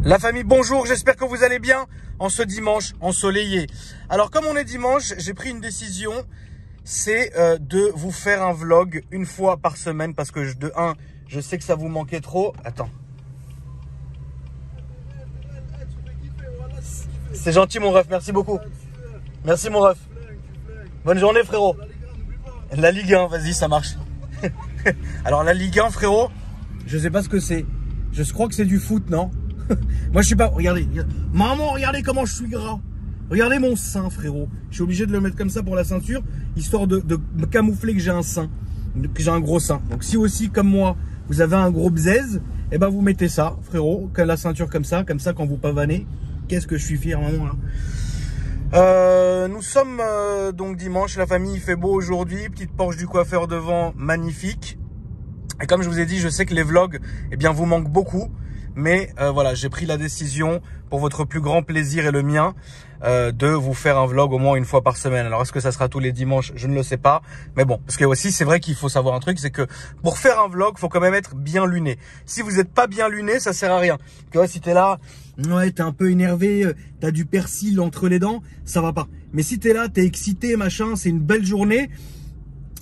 La famille, bonjour, j'espère que vous allez bien en ce dimanche ensoleillé. Alors comme on est dimanche, j'ai pris une décision, c'est de vous faire un vlog une fois par semaine parce que je sais que ça vous manquait trop. Attends. C'est gentil mon ref, merci beaucoup. Merci mon ref. Bonne journée frérot. La Ligue 1, vas-y, ça marche. Alors la Ligue 1 frérot, je sais pas ce que c'est. Je crois que c'est du foot, non? Moi je suis pas... Regardez. Maman, regardez comment je suis gras. Regardez mon sein frérot. Je suis obligé de le mettre comme ça pour la ceinture, histoire de camoufler que j'ai un sein, que j'ai un gros sein. Donc si aussi comme moi, vous avez un gros bzèze, eh ben vous mettez ça frérot, que la ceinture comme ça quand vous pavanez. Qu'est-ce que je suis fier maman là. Nous sommes donc dimanche, la famille, il fait beau aujourd'hui, petite Porsche du coiffeur devant, magnifique. Et comme je vous ai dit, je sais que les vlogs, eh bien, vous manquent beaucoup. Mais voilà, j'ai pris la décision pour votre plus grand plaisir et le mien de vous faire un vlog au moins une fois par semaine. Alors est-ce que ça sera tous les dimanches? Je ne le sais pas. Mais bon, parce que aussi c'est vrai qu'il faut savoir un truc, c'est que pour faire un vlog, faut quand même être bien luné. Si vous n'êtes pas bien luné, ça sert à rien. Tu vois, si t'es là, ouais, t'es un peu énervé, t'as du persil entre les dents, ça va pas. Mais si t'es là, t'es excité, machin, c'est une belle journée.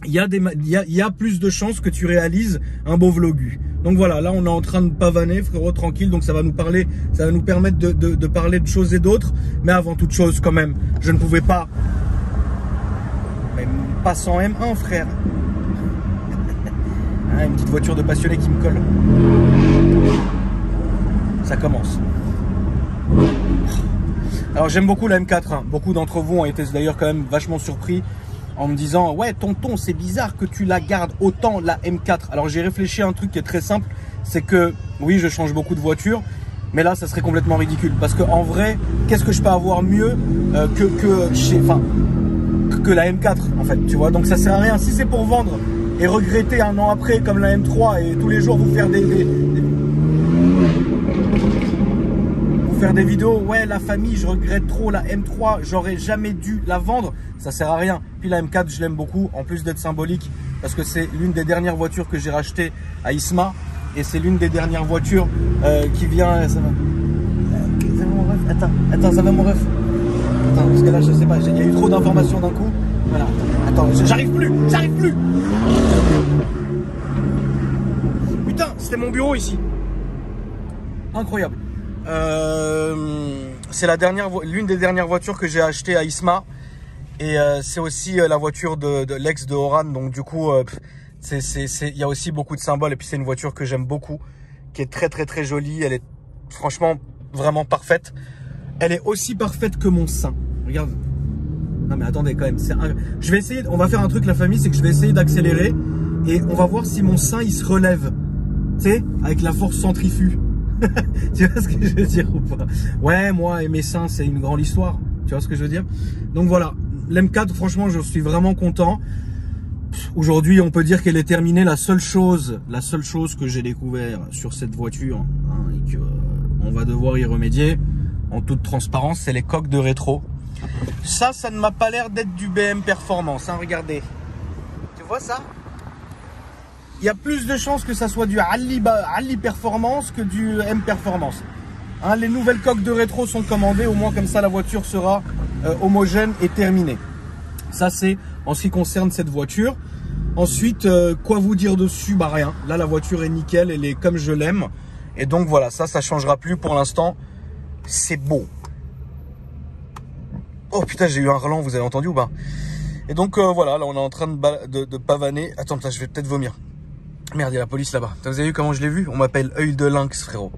Il y a plus de chances que tu réalises un beau vlogu. Donc voilà, là on est en train de pavaner, frérot, tranquille. Donc ça va nous permettre de parler de choses et d'autres. Mais avant toute chose, quand même, je ne pouvais pas, même pas sans M1, frère. Ah, une petite voiture de passionné qui me colle. Ça commence. Alors j'aime beaucoup la M4. Hein. Beaucoup d'entre vous ont été d'ailleurs quand même vachement surpris en me disant ouais tonton, c'est bizarre que tu la gardes autant la M4. Alors j'ai réfléchi à un truc qui est très simple, c'est que oui, je change beaucoup de voitures, mais là ça serait complètement ridicule parce que en vrai, qu'est-ce que je peux avoir mieux que la M4 en fait, tu vois. Donc ça sert à rien. Si c'est pour vendre et regretter un an après comme la M3 et tous les jours vous faire des vidéos, ouais la famille, je regrette trop la M3, j'aurais jamais dû la vendre, ça sert à rien. Puis la M4 je l'aime beaucoup, en plus d'être symbolique, parce que c'est l'une des dernières voitures que j'ai rachetées à Isma, et c'est l'une des dernières voitures qui vient, ça va. Ça va mon ref, attends, ça va mon ref. Attends, parce que là je sais pas, il y a eu trop d'informations d'un coup, voilà. Attends, j'arrive plus. Putain, c'était mon bureau ici. Incroyable. C'est l'une des dernières voitures que j'ai achetées à Isma et c'est aussi la voiture de l'ex de Oran, donc du coup il y a aussi beaucoup de symboles et puis c'est une voiture que j'aime beaucoup, qui est très jolie. Elle est franchement vraiment parfaite. Elle est aussi parfaite que mon sein. Regarde. Non mais attendez quand même. Je vais essayer. On va faire un truc la famille, c'est que je vais essayer d'accélérer et on va voir si mon sein il se relève. Tu sais, avec la force centrifuge. Tu vois ce que je veux dire ou pas? Ouais, moi et mes seins, c'est une grande histoire. Tu vois ce que je veux dire? Donc voilà, l'M4, franchement, je suis vraiment content. Aujourd'hui, on peut dire qu'elle est terminée. La seule chose que j'ai découvert sur cette voiture, hein, et que on va devoir y remédier en toute transparence, c'est les coques de rétro. Ça ne m'a pas l'air d'être du BM Performance. Hein, regardez. Tu vois ça? Il y a plus de chances que ça soit du Ali Performance que du M Performance. Hein, les nouvelles coques de rétro sont commandées, au moins comme ça la voiture sera homogène et terminée. Ça c'est en ce qui concerne cette voiture. Ensuite, quoi vous dire dessus? Bah rien. Là la voiture est nickel, elle est comme je l'aime. Et donc voilà, ça changera plus pour l'instant. C'est beau. Oh putain, j'ai eu un relent, vous avez entendu ou pas? Et donc voilà, là on est en train de pavaner. Attends, putain, je vais peut-être vomir. Merde, il y a la police là-bas. Vous avez vu comment je l'ai vu? On m'appelle œil de lynx, frérot.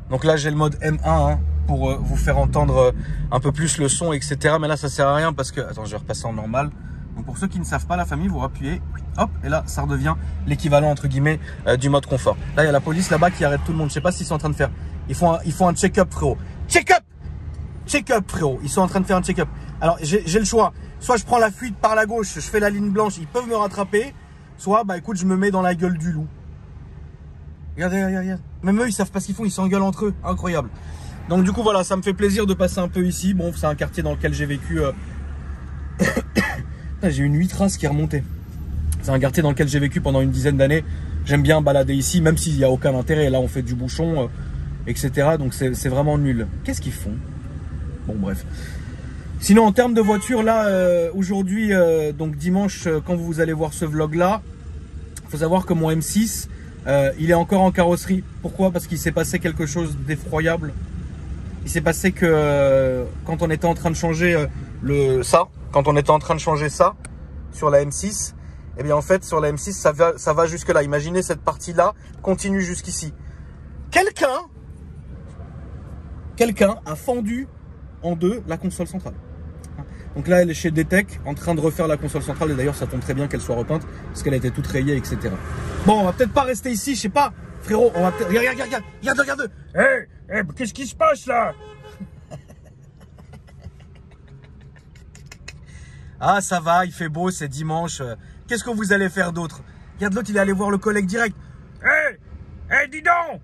Donc là, j'ai le mode M1 hein, pour vous faire entendre un peu plus le son, etc. Mais là, ça sert à rien parce que... Attends, je vais repasser en normal. Donc pour ceux qui ne savent pas, la famille, vous appuyez. Hop, et là, ça redevient l'équivalent, entre guillemets, du mode confort. Là, il y a la police là-bas qui arrête tout le monde. Je sais pas ce qu'ils sont en train de faire. Ils font un check-up, frérot. Check-up, frérot. Ils sont en train de faire un check-up. Alors, j'ai le choix. Soit je prends la fuite par la gauche, je fais la ligne blanche, ils peuvent me rattraper. Soit, bah écoute, je me mets dans la gueule du loup. Regardez. Même eux, ils savent pas ce qu'ils font, ils s'engueulent entre eux. Incroyable. Donc du coup, voilà, ça me fait plaisir de passer un peu ici. Bon, c'est un quartier dans lequel j'ai vécu... J'ai une 8 races qui est remontée. C'est un quartier dans lequel j'ai vécu pendant une dizaine d'années. J'aime bien balader ici, même s'il n'y a aucun intérêt. Là, on fait du bouchon. etc. Donc c'est vraiment nul. Qu'est-ce qu'ils font? Bon, bref. Sinon, en termes de voiture, là, aujourd'hui, donc dimanche, quand vous allez voir ce vlog-là, il faut savoir que mon M6, il est encore en carrosserie. Pourquoi? Parce qu'il s'est passé quelque chose d'effroyable. Il s'est passé que quand on était en train de changer quand on était en train de changer ça sur la M6, eh bien en fait sur la M6 ça va jusque là. Imaginez cette partie-là continue jusqu'ici. Quelqu'un a fendu en deux la console centrale. Donc là, elle est chez DTEC en train de refaire la console centrale. Et d'ailleurs, ça tombe très bien qu'elle soit repeinte parce qu'elle a été toute rayée, etc. Bon, on va peut-être pas rester ici, je sais pas. Frérot, on va peut-être... Regarde. Hey, qu'est-ce qui se passe là? Ah, ça va, il fait beau, c'est dimanche. Qu'est-ce que vous allez faire d'autre? Regarde, l'autre, il est allé voir le collègue direct. Hey, dis donc!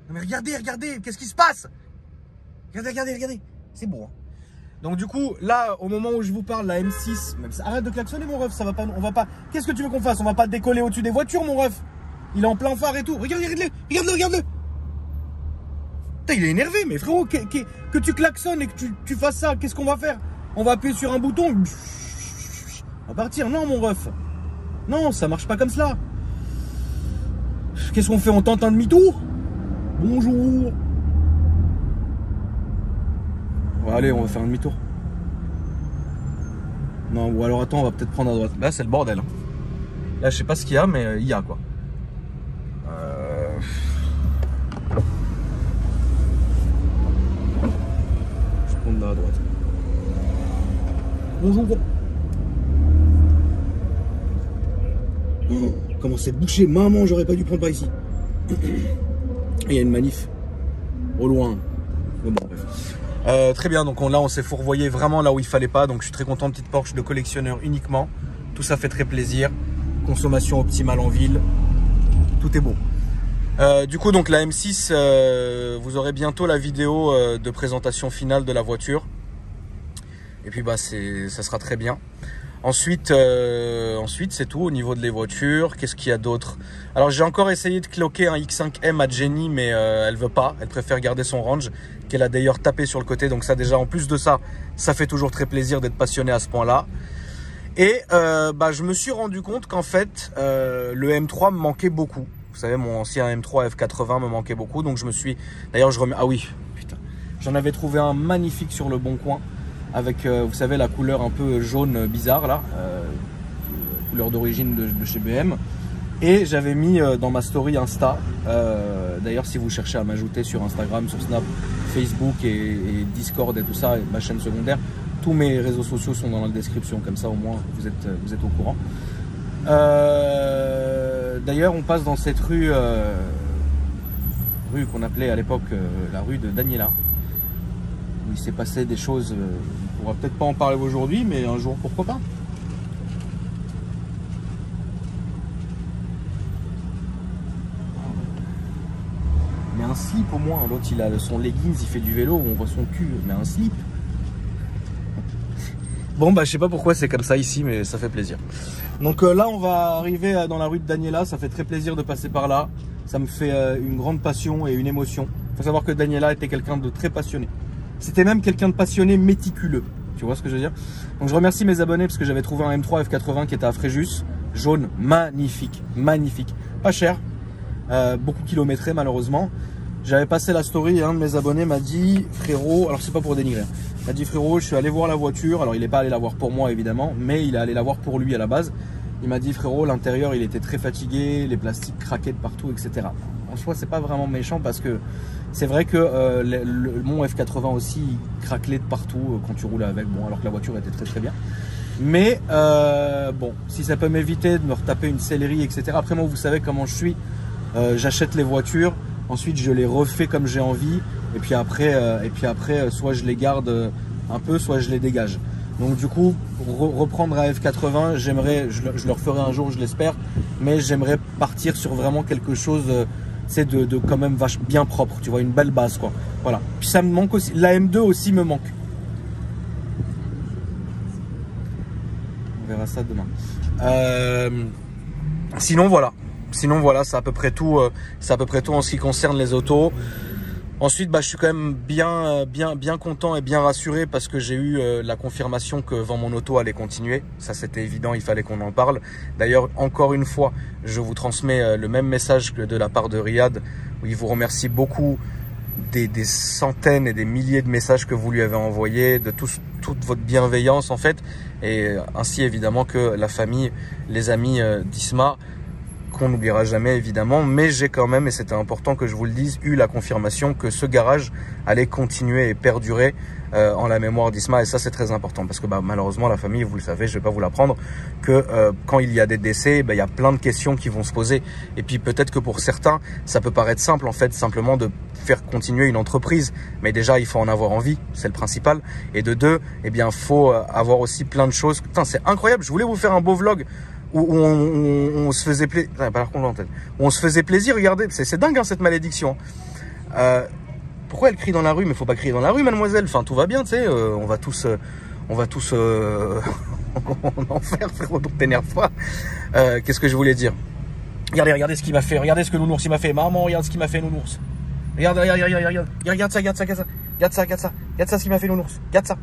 Non mais regardez, qu'est-ce qui se passe? Regardez. C'est beau, hein. Donc du coup, là, au moment où je vous parle, la M6, même ça, arrête de klaxonner mon ref, ça va pas, on va pas. Qu'est-ce que tu veux qu'on fasse? On va pas décoller au-dessus des voitures, mon ref. Il est en plein phare et tout. Regarde-le. Putain, il est énervé, mais frérot, que tu klaxonnes et que tu fasses ça, qu'est-ce qu'on va faire? On va appuyer sur un bouton. On va partir. Non, mon ref. Non, ça marche pas comme cela. Qu'est-ce qu'on fait? On tente un demi-tour? Bonjour. Ouais, allez, on va faire un demi-tour. Non, ou alors attends, on va peut-être prendre à droite. Là, c'est le bordel. Là, je sais pas ce qu'il y a, mais il y a quoi. Je vais prendre là à droite. Bonjour. Oh, comment c'est bouché. Maman, j'aurais pas dû prendre par ici. Il y a une manif. Au loin. Mais bon, bref. Très bien, donc là on s'est fourvoyé vraiment là où il fallait pas. Donc je suis très content, petite Porsche de collectionneur uniquement. Tout ça fait très plaisir. Consommation optimale en ville. Tout est beau. Du coup donc la M6, vous aurez bientôt la vidéo de présentation finale de la voiture. Et puis bah ça sera très bien. Ensuite c'est tout au niveau de les voitures. Qu'est-ce qu'il y a d'autre? Alors j'ai encore essayé de cloquer un X5M à Jenny, mais elle veut pas. Elle préfère garder son range, qu'elle a d'ailleurs tapé sur le côté. Donc ça déjà, en plus de ça, ça fait toujours très plaisir d'être passionné à ce point-là. Et bah, je me suis rendu compte qu'en fait, le M3 me manquait beaucoup. Vous savez, mon ancien M3 F80 me manquait beaucoup. Donc je me suis... D'ailleurs, ah oui, putain. J'en avais trouvé un magnifique sur le Bon Coin. Avec, vous savez, la couleur un peu jaune bizarre, là. Couleur d'origine de chez BM. Et j'avais mis dans ma story Insta. D'ailleurs, si vous cherchez à m'ajouter sur Instagram, sur Snap, Facebook et Discord et tout ça, et ma chaîne secondaire, tous mes réseaux sociaux sont dans la description. Comme ça, au moins, vous êtes au courant. D'ailleurs, on passe dans cette rue qu'on appelait à l'époque la rue de Daniela, où il s'est passé des choses. On pourra peut-être pas en parler aujourd'hui, mais un jour, pourquoi pas. Mais un slip au moins. L'autre, il a son leggings, il fait du vélo, on voit son cul. Mais un slip. Bon, bah, je sais pas pourquoi c'est comme ça ici, mais ça fait plaisir. Donc là, on va arriver dans la rue de Daniela. Ça fait très plaisir de passer par là. Ça me fait une grande passion et une émotion. Il faut savoir que Daniela était quelqu'un de très passionné. C'était même quelqu'un de passionné méticuleux. Tu vois ce que je veux dire? Donc je remercie mes abonnés parce que j'avais trouvé un M3 F80 qui était à Fréjus. Jaune, magnifique, magnifique. Pas cher, beaucoup kilométré malheureusement. J'avais passé la story et un de mes abonnés m'a dit, frérot, alors c'est pas pour dénigrer, il m'a dit, frérot, je suis allé voir la voiture. Alors il n'est pas allé la voir pour moi évidemment, mais il est allé la voir pour lui à la base. Il m'a dit, frérot, l'intérieur il était très fatigué, les plastiques craquaient de partout, etc. En soi, c'est pas vraiment méchant parce que c'est vrai que mon F80 aussi il craquelait de partout quand tu roulais avec, bon, alors que la voiture était très très bien. Mais bon, si ça peut m'éviter de me retaper une sellerie, etc. Après moi, vous savez comment je suis, j'achète les voitures, ensuite je les refais comme j'ai envie, et puis après, soit je les garde un peu, soit je les dégage. Donc du coup, reprendre à F80, j'aimerais, je le referai un jour, je l'espère, mais j'aimerais partir sur vraiment quelque chose, c'est de quand même bien propre, tu vois, une belle base quoi. Voilà. Puis ça me manque aussi, la M2 aussi me manque. On verra ça demain. Sinon voilà, c'est à peu près tout en ce qui concerne les autos. Ensuite, je suis quand même bien content et bien rassuré parce que j'ai eu la confirmation que Vends mon auto allait continuer. Ça, c'était évident, il fallait qu'on en parle. D'ailleurs, encore une fois, je vous transmets le même message que de la part de Riyad, où il vous remercie beaucoup des centaines et des milliers de messages que vous lui avez envoyés, de toute votre bienveillance en fait, et ainsi évidemment que la famille, les amis d'Isma, qu'on n'oubliera jamais évidemment, mais j'ai quand même, et c'était important que je vous le dise, eu la confirmation que ce garage allait continuer et perdurer en la mémoire d'Isma, et ça c'est très important parce que malheureusement la famille, vous le savez, je vais pas vous l'apprendre, que quand il y a des décès, il y a plein de questions qui vont se poser, et puis peut-être que pour certains ça peut paraître simple en fait, simplement de faire continuer une entreprise, mais déjà il faut en avoir envie, c'est le principal, et de deux, faut avoir aussi plein de choses. Putain, c'est incroyable, je voulais vous faire un beau vlog où on se faisait plaisir, on se faisait plaisir, regardez, c'est dingue hein, cette malédiction. Pourquoi elle crie dans la rue? Mais faut pas crier dans la rue, mademoiselle. Enfin, tout va bien, tu sais. On va tous en enfer, frérot. Donc t'énerve pas. Qu'est-ce que je voulais dire? Regardez ce qu'il m'a fait. Regardez ce que Nounours il m'a fait. Maman, regarde ce qu'il m'a fait, Nounours. Regarde ça, regarde ça ce qu'il m'a fait, Nounours. Regarde ça.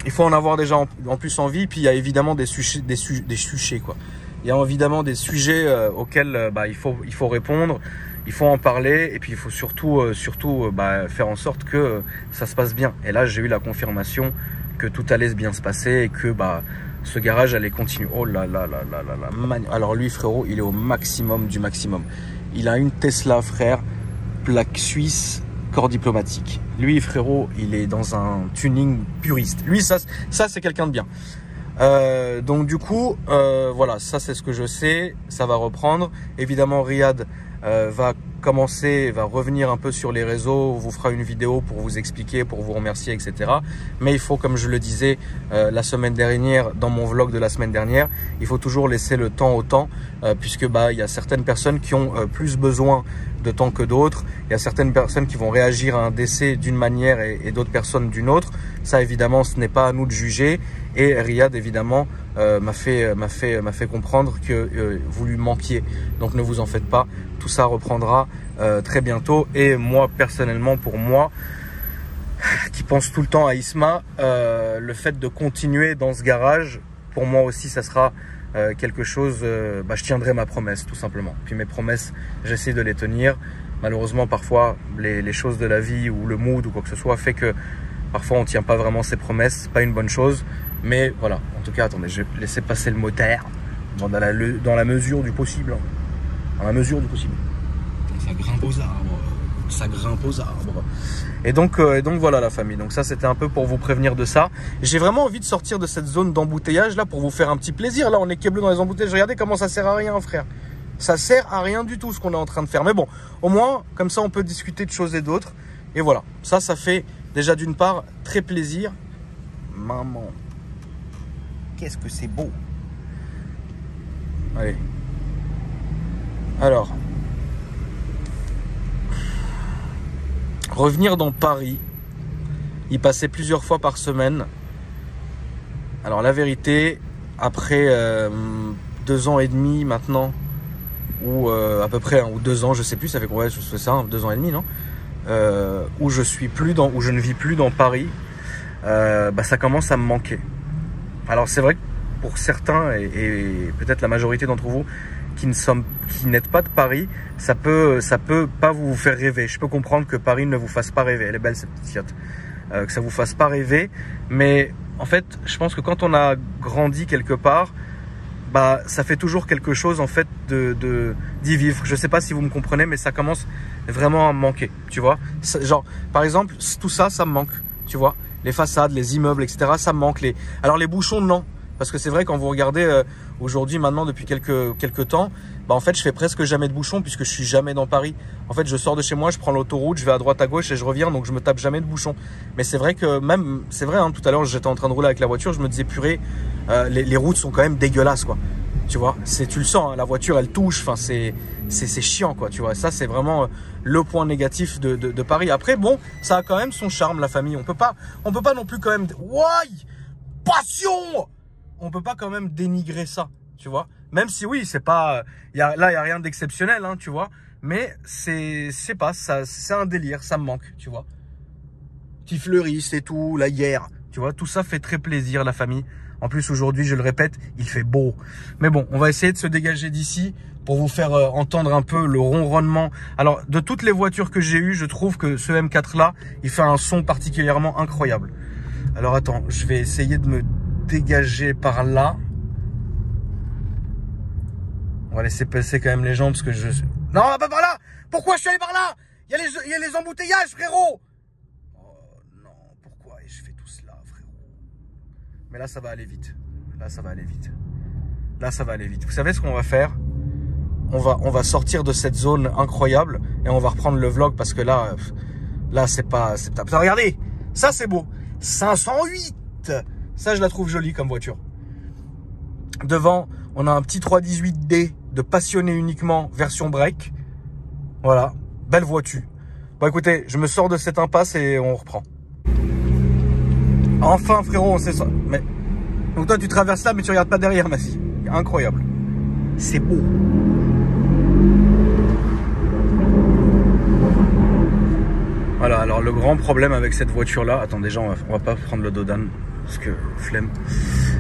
Il faut en avoir déjà en plus envie. Puis il y a évidemment des sujets quoi. Il y a évidemment des sujets auxquels il faut répondre. Il faut en parler et puis il faut surtout faire en sorte que ça se passe bien. Et là, j'ai eu la confirmation que tout allait bien se passer et que ce garage allait continuer. Oh là là là là là là. Alors lui, frérot, il est au maximum du maximum. Il a une Tesla, frère, plaque suisse, corps diplomatique. Lui, frérot, il est dans un tuning puriste. Lui, ça c'est quelqu'un de bien. Donc du coup, voilà, ça c'est ce que je sais. Ça va reprendre. Évidemment, Riyad va revenir un peu sur les réseaux, vous fera une vidéo pour vous expliquer, pour vous remercier, etc. Mais il faut, comme je le disais la semaine dernière, dans mon vlog de la semaine dernière, il faut toujours laisser le temps au temps, puisque il y a certaines personnes qui ont plus besoin de temps que d'autres. Il y a certaines personnes qui vont réagir à un décès d'une manière et d'autres personnes d'une autre. Ça, évidemment, ce n'est pas à nous de juger. Et Riyad, évidemment, m'a fait comprendre que vous lui manquiez. Donc ne vous en faites pas. Tout ça reprendra très bientôt. Et moi, personnellement, pour moi, qui pense tout le temps à Isma, le fait de continuer dans ce garage, pour moi aussi, ça sera quelque chose, je tiendrai ma promesse, tout simplement. Puis mes promesses, j'essaie de les tenir. Malheureusement, parfois, les choses de la vie ou le mood ou quoi que ce soit fait que parfois, on ne tient pas vraiment ses promesses. C'est pas une bonne chose. Mais voilà, en tout cas, attendez, je vais laisser passer le moteur dans la mesure du possible. Dans la mesure du possible. Ça grimpe aux arbres. Ça grimpe aux arbres. Et donc voilà la famille. Donc ça, c'était un peu pour vous prévenir de ça. J'ai vraiment envie de sortir de cette zone d'embouteillage là pour vous faire un petit plaisir. Là, on est câblé dans les embouteillages. Regardez comment ça sert à rien, frère. Ça sert à rien du tout ce qu'on est en train de faire. Mais bon, au moins, comme ça, on peut discuter de choses et d'autres. Et voilà, ça fait déjà d'une part très plaisir. Maman, qu'est-ce que c'est beau. Allez. Alors, revenir dans Paris, y passer plusieurs fois par semaine. Alors la vérité, après 2 ans et demi maintenant, ou à peu près, ou 2 ans, je sais plus, ça fait combien je fais ça, 2 ans et demi, non, où je ne vis plus dans Paris, ça commence à me manquer. Alors c'est vrai que pour certains et peut-être la majorité d'entre vous qui n'êtes pas de Paris, ça peut pas vous faire rêver. Je peux comprendre que Paris ne vous fasse pas rêver. Elle est belle cette petite yacht. Que ça vous fasse pas rêver, mais en fait, je pense que quand on a grandi quelque part, ça fait toujours quelque chose en fait d'y vivre. Je sais pas si vous me comprenez, mais ça commence vraiment à me manquer, tu vois. Genre, par exemple, tout ça, ça me manque, tu vois. Les façades, les immeubles, etc. Ça me manque. Alors les bouchons, non. Parce que c'est vrai, quand vous regardez aujourd'hui, maintenant, depuis quelques temps, en fait, je fais presque jamais de bouchons puisque je suis jamais dans Paris. En fait, je sors de chez moi, je prends l'autoroute, je vais à droite, à gauche et je reviens, donc je me tape jamais de bouchons. Mais c'est vrai que même, c'est vrai, hein, tout à l'heure, j'étais en train de rouler avec la voiture, je me disais, purée, les routes sont quand même dégueulasses, quoi. Tu vois, tu le sens, hein, la voiture, elle touche, enfin, c'est chiant, quoi, tu vois. Ça, c'est vraiment le point négatif de Paris. Après, bon, ça a quand même son charme, la famille. On peut pas non plus quand même, ouais, passion! On peut pas quand même dénigrer ça, tu vois. Même si oui, c'est pas, là, il y a rien d'exceptionnel, hein, tu vois. Mais c'est pas ça, c'est un délire, ça me manque, tu vois. Petit fleuriste et tout, la hier, tu vois, tout ça fait très plaisir, la famille. En plus, aujourd'hui, je le répète, il fait beau. Mais bon, on va essayer de se dégager d'ici pour vous faire entendre un peu le ronronnement. Alors, de toutes les voitures que j'ai eues, je trouve que ce M4 là, il fait un son particulièrement incroyable. Alors, attends, je vais essayer de me dégager par là. On va laisser passer quand même les gens parce que je... Non, pas par là. Pourquoi je suis allé par là? Il y a les embouteillages, frérot. Oh non, pourquoi je fais tout cela, frérot? Mais là, ça va aller vite. Là, ça va aller vite. Là, ça va aller vite. Vous savez ce qu'on va faire? On va sortir de cette zone incroyable et on va reprendre le vlog parce que là, c'est pas acceptable. Regardez, ça c'est beau. 508. Ça, je la trouve jolie comme voiture. Devant, on a un petit 318D de passionné uniquement, version break. Voilà, belle voiture. Bon, écoutez, je me sors de cette impasse et on reprend. Enfin, frérot, on sait ça. Mais donc toi, tu traverses là, mais tu regardes pas derrière, ma fille. Incroyable. C'est beau. Voilà, alors le grand problème avec cette voiture-là... Attends, déjà, on va pas prendre le dos d'âne, parce que flemme.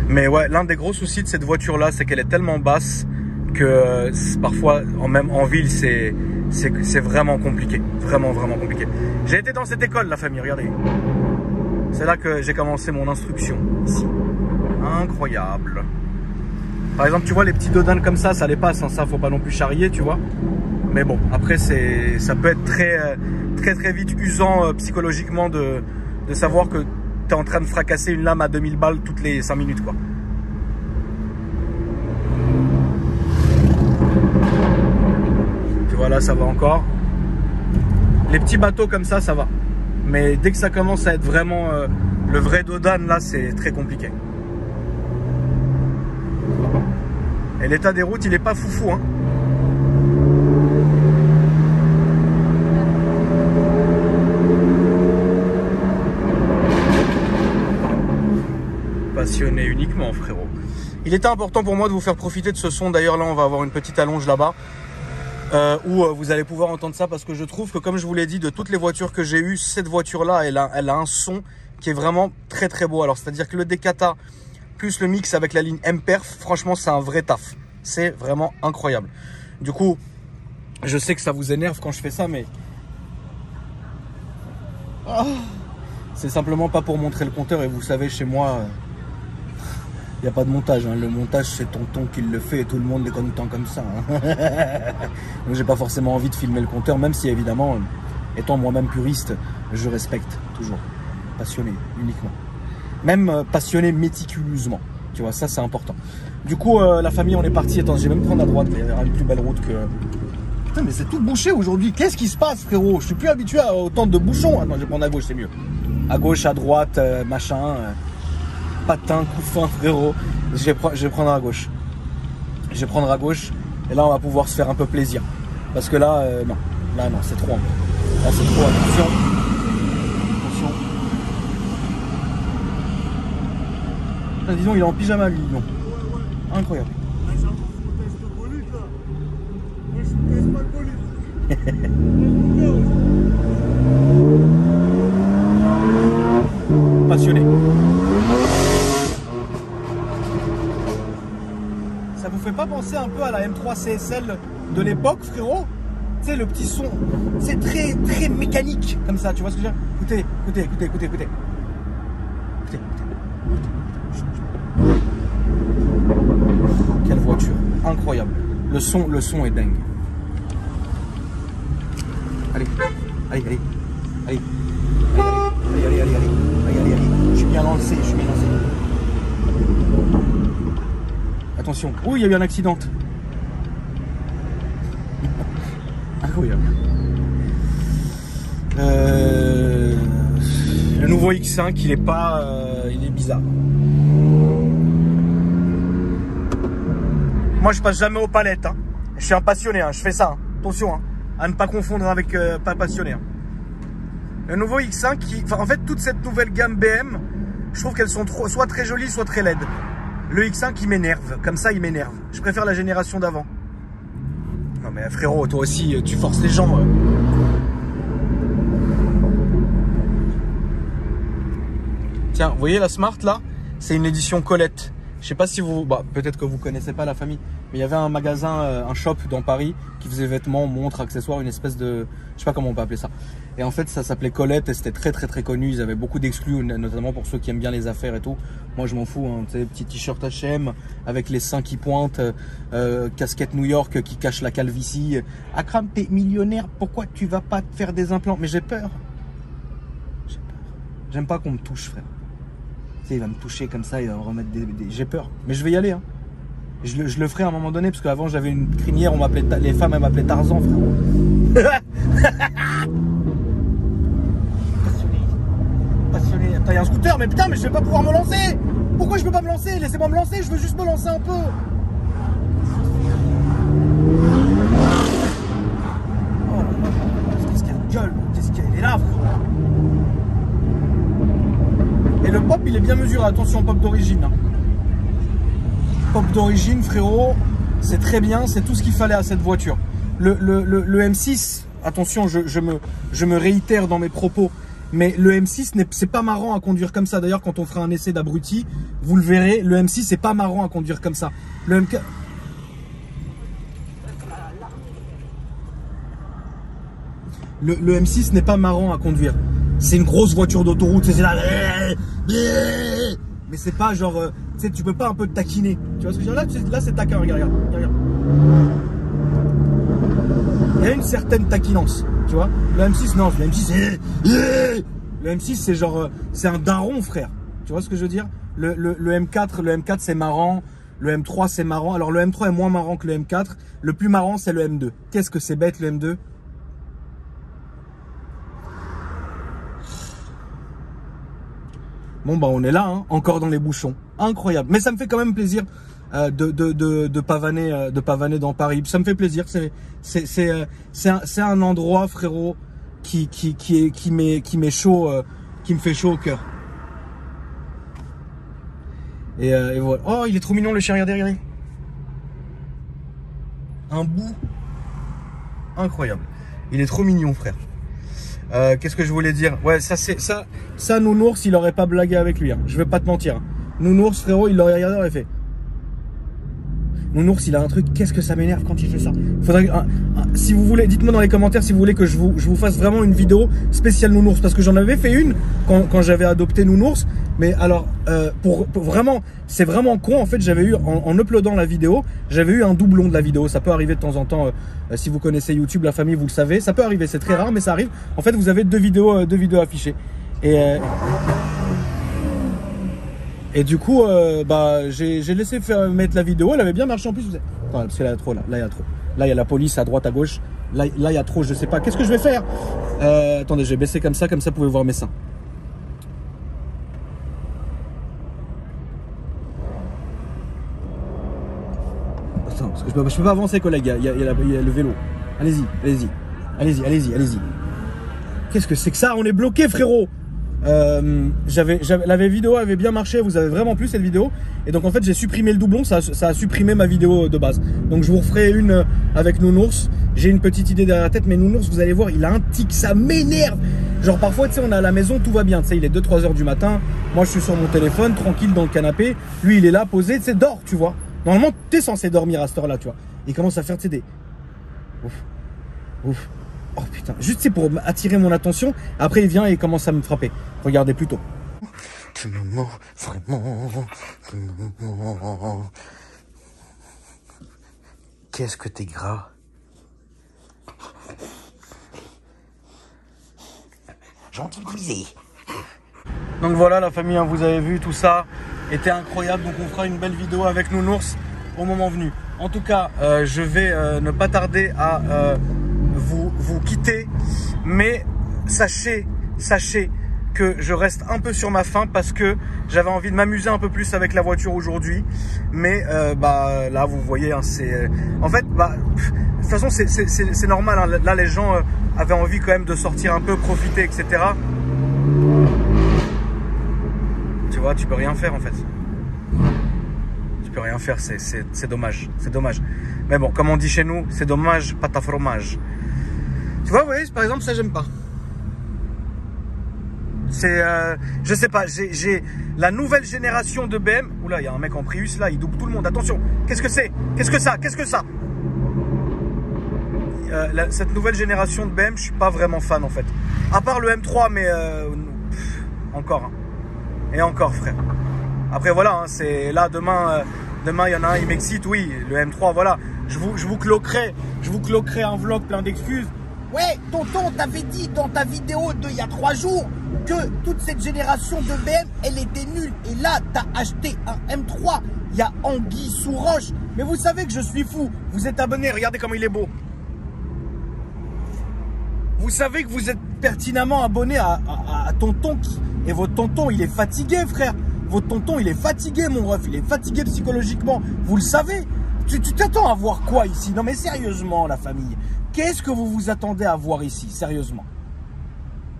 Mais ouais, l'un des gros soucis de cette voiture-là, c'est qu'elle est tellement basse que parfois, même en ville, c'est vraiment compliqué. Vraiment, vraiment compliqué. J'ai été dans cette école, la famille, regardez. C'est là que j'ai commencé mon instruction, ici. Incroyable. Par exemple, tu vois, les petits dos d'âne comme ça les passe. Hein, ça, faut pas non plus charrier, tu vois. Mais bon, après, ça peut être très vite usant psychologiquement de savoir que tu es en train de fracasser une lame à 2000 balles toutes les 5 minutes, quoi. Tu vois, là, ça va encore. Les petits bateaux comme ça va. Mais dès que ça commence à être vraiment le vrai dos d'âne, là, c'est très compliqué. Et l'état des routes, il est pas foufou, hein. Passionné uniquement, frérot. Il était important pour moi de vous faire profiter de ce son. D'ailleurs, là, on va avoir une petite allonge là-bas où vous allez pouvoir entendre ça parce que je trouve que, comme je vous l'ai dit, de toutes les voitures que j'ai eues, cette voiture-là, elle a un son qui est vraiment très beau. Alors, c'est-à-dire que le Decata plus le mix avec la ligne M-Perf, franchement, c'est un vrai taf. C'est vraiment incroyable. Du coup, je sais que ça vous énerve quand je fais ça, mais... c'est simplement pas pour montrer le compteur. Et vous savez, chez moi... il n'y a pas de montage, hein. Le montage c'est tonton qui le fait et tout le monde est content comme ça, hein. Donc j'ai pas forcément envie de filmer le compteur, même si évidemment, étant moi-même puriste, je respecte toujours. Passionné uniquement. Même passionné méticuleusement. Tu vois, ça c'est important. Du coup, la famille, on est parti. Attends, je vais même prendre à droite, il y aura une plus belle route que... Putain, mais c'est tout bouché aujourd'hui. Qu'est-ce qui se passe, frérot? Je suis plus habitué à autant de bouchons. Attends, je vais prendre à gauche, c'est mieux. À gauche, à droite, machin... patin, coup fin, frérot. Je vais prendre à gauche. Je vais prendre à gauche. Et là, on va pouvoir se faire un peu plaisir. Parce que là, non. Là, non, c'est trop. Là, c'est trop. Attention. Attention. Putain, dis donc, il est en pyjama, lui. Non. Incroyable. Passionné. Ça vous fait pas penser un peu à la M3 CSL de l'époque, frérot? Tu sais, le petit son, c'est très mécanique comme ça, tu vois ce que je veux dire? Écoutez. Quelle voiture, incroyable. Le son est dingue. Allez. Je suis bien lancé, Attention. Oh, il y a eu un accident. Incroyable. Le nouveau X5, il est pas... il est bizarre. Moi, je passe jamais aux palettes, hein. Je suis un passionné, hein. Je fais ça, hein. Attention, hein. À ne pas confondre avec pas passionné, hein. Le nouveau X5, en fait, toute cette nouvelle gamme BM, je trouve qu'elles sont soit très jolies, soit très laides. Le X5, il m'énerve. Comme ça, il m'énerve. Je préfère la génération d'avant. Non, Non mais frérot, toi aussi, tu forces les gens. Tiens, vous voyez la Smart là? C'est une édition Colette. Je sais pas si vous... Bah, peut-être que vous connaissez pas la famille. Mais il y avait un magasin, un shop dans Paris qui faisait vêtements, montres, accessoires, une espèce de... Je sais pas comment on peut appeler ça. Et en fait, ça s'appelait Colette et c'était très connu. Ils avaient beaucoup d'exclus, notamment pour ceux qui aiment bien les affaires et tout. Moi, je m'en fous. Hein. Tu sais, petit t-shirt H&M avec les seins qui pointent, casquette New York qui cache la calvitie. Akram, t'es millionnaire. Pourquoi tu vas pas te faire des implants? Mais j'ai peur. J'ai peur. J'aime pas qu'on me touche, frère. Tu sais, il va me toucher comme ça, il va me remettre des... J'ai peur. Mais je vais y aller, hein. Je le ferai à un moment donné, parce qu'avant j'avais une crinière, on m'appelait, les femmes elles m'appelaient Tarzan, frérot. Passionné. Attends, il y a un scooter, mais putain, mais je vais pas pouvoir me lancer. Pourquoi je peux pas me lancer? Laissez-moi me lancer, je veux juste me lancer un peu. Oh, qu'est-ce qu'il y a de gueule? Qu'est-ce qu'il y a? Il est là, frérot. Et le pop, il est bien mesuré. Attention, pop d'origine. Pop d'origine, frérot, c'est très bien, c'est tout ce qu'il fallait à cette voiture. Le M6, attention, je me réitère dans mes propos, mais le M6, c'est pas marrant à conduire comme ça. D'ailleurs, quand on fera un essai d'abruti, vous le verrez, le M6, c'est pas marrant à conduire comme ça. Le M4... Le M6 n'est pas marrant à conduire. C'est une grosse voiture d'autoroute, c'est là... Mais c'est pas genre... tu sais, tu peux pas un peu te taquiner. Tu vois ce que je veux dire? Là c'est taquin, regarde. Il y a une certaine taquinance, tu vois. Le M6, non, le M6, le M6, c'est genre... c'est un daron, frère. Tu vois ce que je veux dire? Le M4, c'est marrant. Le M3, c'est marrant. Alors, le M3 est moins marrant que le M4. Le plus marrant, c'est le M2. Qu'est-ce que c'est bête, le M2? Bon bah on est là, hein, encore dans les bouchons, incroyable. Mais ça me fait quand même plaisir de pavaner dans Paris. Ça me fait plaisir. C'est un endroit, frérot, qui m'est chaud, qui me fait chaud au cœur. Et voilà. Oh, il est trop mignon le chien, regardez. Un bout incroyable. Il est trop mignon, frère. Qu'est-ce que je voulais dire? Ouais, ça, Nounours, il aurait pas blagué avec lui. Hein. Je vais pas te mentir. Nounours, frérot, il l'aurait regardé, il aurait fait. Nounours, il a un truc. Qu'est-ce que ça m'énerve quand il fait ça? Faudrait, si vous voulez, dites-moi dans les commentaires si vous voulez que je vous fasse vraiment une vidéo spéciale Nounours, parce que j'en avais fait une quand j'avais adopté Nounours. Mais alors, pour vraiment, c'est vraiment con. En fait, j'avais eu en uploadant la vidéo, j'avais eu un doublon de la vidéo. Ça peut arriver de temps en temps. Si vous connaissez YouTube, la famille, vous le savez. Ça peut arriver. C'est très rare, mais ça arrive. En fait, vous avez deux vidéos affichées. Et du coup, bah, j'ai laissé mettre la vidéo. Elle avait bien marché en plus. Attends, parce que là, il y a trop. Là, il y a trop. Là, il y a la police à droite, à gauche. Là, il y a trop. Je sais pas. Qu'est-ce que je vais faire? Attendez, je vais baisser comme ça. Comme ça, vous pouvez voir mes seins. Attends, parce que je peux pas avancer, collègue. Il y a le vélo. Allez-y, allez-y. Allez-y, allez-y, allez-y. Qu'est-ce que c'est que ça? On est bloqué, frérot. La vidéo avait bien marché, vous avez vraiment plu cette vidéo, et donc en fait j'ai supprimé le doublon, ça a supprimé ma vidéo de base. Donc je vous referai une avec Nounours. J'ai une petite idée derrière la tête, mais Nounours, vous allez voir, il a un tic, ça m'énerve. Genre parfois, tu sais, on est à la maison, tout va bien, tu sais, il est 2-3 heures du matin, moi je suis sur mon téléphone, tranquille dans le canapé, lui il est là posé, tu sais, dort, tu vois. Normalement t'es censé dormir à cette heure là, tu vois. Il commence à faire, tu sais, des... Ouf. Oh putain, juste c'est pour attirer mon attention. Après il vient et il commence à me frapper. Regardez plutôt. Qu'est-ce que t'es gras. Gentil brisé. Donc voilà la famille, hein, vous avez vu, tout ça était incroyable. Donc on fera une belle vidéo avec Nounours au moment venu. En tout cas, je vais ne pas tarder à... vous quitter, mais sachez que je reste un peu sur ma faim parce que j'avais envie de m'amuser un peu plus avec la voiture aujourd'hui, mais bah là vous voyez, hein, c'est en fait bah de toute façon c'est normal, hein, là les gens avaient envie quand même de sortir un peu, profiter, etc. Tu vois, tu peux rien faire en fait. Tu tu peux rien faire, c'est dommage, c'est dommage. Mais bon, comme on dit chez nous, c'est dommage, pas ta fromage. Tu vois, vous voyez, par exemple, ça j'aime pas. C'est, je sais pas, j'ai la nouvelle génération de BM. Oula, il y a un mec en Prius là, il double tout le monde. Attention, qu'est-ce que c'est? Qu'est-ce que ça? Qu'est-ce que ça? Cette nouvelle génération de BM, je suis pas vraiment fan en fait. À part le M3, mais encore. Hein. Et encore, frère. Après voilà, hein, c'est là demain, demain il y en a un, il m'excite, oui, le M3, voilà. Je vous cloquerai un vlog plein d'excuses. Ouais, tonton, t'avais dit dans ta vidéo d'il y a 3 jours que toute cette génération de BM, elle était nulle. Et là, t'as acheté un M3. Il y a anguille sous roche. Mais vous savez que je suis fou. Vous êtes abonné, regardez comme il est beau. Vous savez que vous êtes pertinemment abonné à tonton et votre tonton, il est fatigué, frère. Votre tonton, il est fatigué, mon ref. Il est fatigué psychologiquement. Vous le savez. Tu t'attends à voir quoi ici? Non mais sérieusement, la famille. Qu'est-ce que vous vous attendez à voir ici? Sérieusement.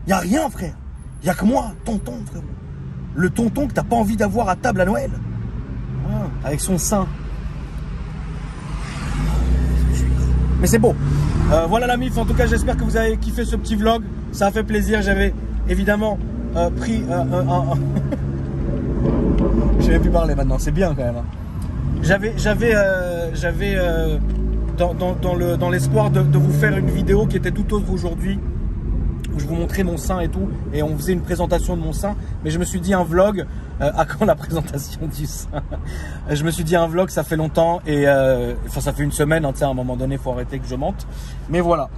Il n'y a rien, frère. Il n'y a que moi, tonton, frère. Le tonton que t'as pas envie d'avoir à table à Noël. Ah, avec son sein. Mais c'est beau. Voilà la mif. En tout cas, j'espère que vous avez kiffé ce petit vlog. Ça a fait plaisir. J'avais évidemment pris je vais plus parler maintenant. C'est bien quand même. Hein. J'avais dans l'espoir de vous faire une vidéo qui était tout autre aujourd'hui, où je vous montrais mon sein et tout, et on faisait une présentation de mon sein, mais je me suis dit un vlog, à quand la présentation du sein? Je me suis dit un vlog, ça fait longtemps, et enfin ça fait une semaine, hein, à un moment donné, il faut arrêter que je mente, mais voilà,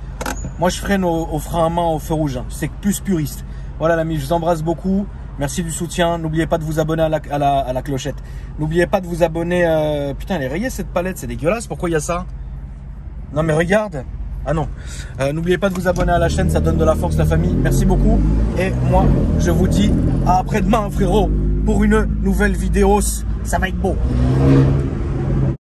moi je freine au frein à main, au feu rouge, hein. C'est plus puriste. Voilà l'ami, je vous embrasse beaucoup. Merci du soutien. N'oubliez pas de vous abonner à la clochette. N'oubliez pas de vous abonner. Putain, elle est rayée cette palette, c'est dégueulasse. Pourquoi il y a ça? Non mais regarde. Ah non. N'oubliez pas de vous abonner à la chaîne, ça donne de la force, la famille. Merci beaucoup. Et moi, je vous dis à après-demain, frérot, pour une nouvelle vidéo. Ça va être beau.